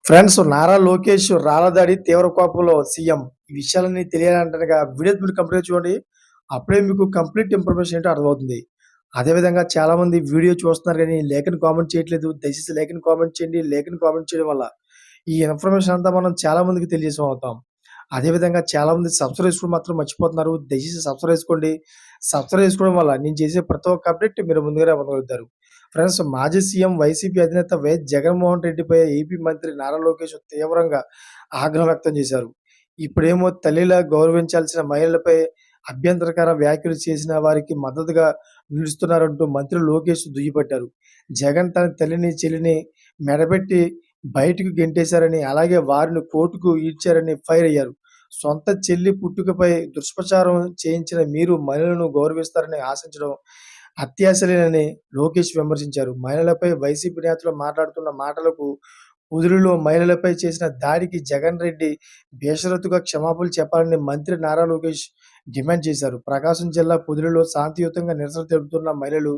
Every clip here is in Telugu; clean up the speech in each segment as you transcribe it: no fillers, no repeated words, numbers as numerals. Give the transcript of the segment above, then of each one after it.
ఫ్రెండ్స్, నారా లోకేష్ రాళ్ళదాడి తీవ్ర కోపంలో సీఎం. ఈ విషయాలన్నీ తెలియాలంటేగనక వీడియో మీరు కంప్లీట్‌గా చూడండి. అప్పుడే మీకు కంప్లీట్ ఇన్ఫర్మేషన్ ఏంటో అర్థమవుతుంది. అదేవిధంగా చాలామంది వీడియో చూస్తున్నారు గానీ, లేఖని కామెంట్ చేయట్లేదు. దయచేసి లేఖని కామెంట్ చేయండి. లేఖని కామెంట్ చేయడం వల్ల ఈ ఇన్ఫర్మేషన్ అంతా మనం చాలా మందికి తెలియజేసం అవుతాం. అదేవిధంగా చాలామంది సబ్స్క్రైబ్ చేసుకోవడం మాత్రం మర్చిపోతున్నారు. దయచేసి సబ్స్క్రైబ్ చేసుకోండి. సబ్స్క్రైబ్ చేసుకోవడం వల్ల నేను చేసే ప్రతి ఒక్క అప్డేట్ మీరు ముందుగానే పొందగలుగుతారు. ఫ్రెండ్స్, మాజీ సీఎం వైసీపీ అధినేత వైఎస్ జగన్మోహన్ రెడ్డిపై ఏపీ మంత్రి నారా లోకేష్ తీవ్రంగా ఆగ్రహం వ్యక్తం చేశారు. ఇప్పుడేమో తల్లిలా గౌరవించాల్సిన మహిళలపై అభ్యంతరకర వ్యాఖ్యలు చేసిన వారికి మద్దతుగా నిలుస్తున్నారంటూ మంత్రి లోకేష్ దుయ్యబట్టారు. జగన్ తన తల్లిని, చెల్లిని మెడబెట్టి బయటకు గెంటేశారని, అలాగే వారిని కోర్టుకు ఈడ్చారని ఫైర్ అయ్యారు. సొంత చెల్లి పుట్టుకపై దుష్ప్రచారం చేయించిన మీరు మహిళలను గౌరవిస్తారని ఆశించడం అత్యాశలేనని లోకేష్ విమర్శించారు. మహిళలపై వైసీపీ నేతలు మాట్లాడుతున్న మాటలకు, పొదిలిలో మహిళలపై చేసిన దాడికి జగన్ రెడ్డి బేషరతుగా క్షమాపణలు చెప్పాలని మంత్రి నారా లోకేష్ డిమాండ్ చేశారు. ప్రకాశం జిల్లా పొదిలిలో శాంతియుతంగా నిరసన తెలుపుతున్న మహిళలు,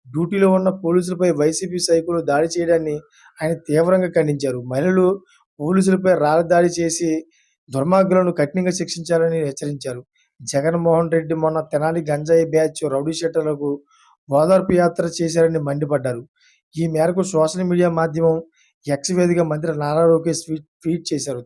డ్యూటీలో ఉన్న పోలీసులపై వైసీపీ సైనికులు దాడి చేయడాన్ని ఆయన తీవ్రంగా ఖండించారు. మహిళలు పోలీసులపై రాళ్ల దాడి చేసి దుర్మార్గులను కఠినంగా శిక్షించాలని హెచ్చరించారు. జగన్మోహన్ రెడ్డి మొన్న తెనాలి గంజాయి బ్యాచ్ రౌడీ షీటర్లకు ఓదార్పు యాత్ర చేశారని మండిపడ్డారు. ఈ మేరకు సోషల్ మీడియా మాధ్యమం ఎక్స్ వేదికగా మంత్రి నారా లోకేష్ ట్వీట్ చేశారు.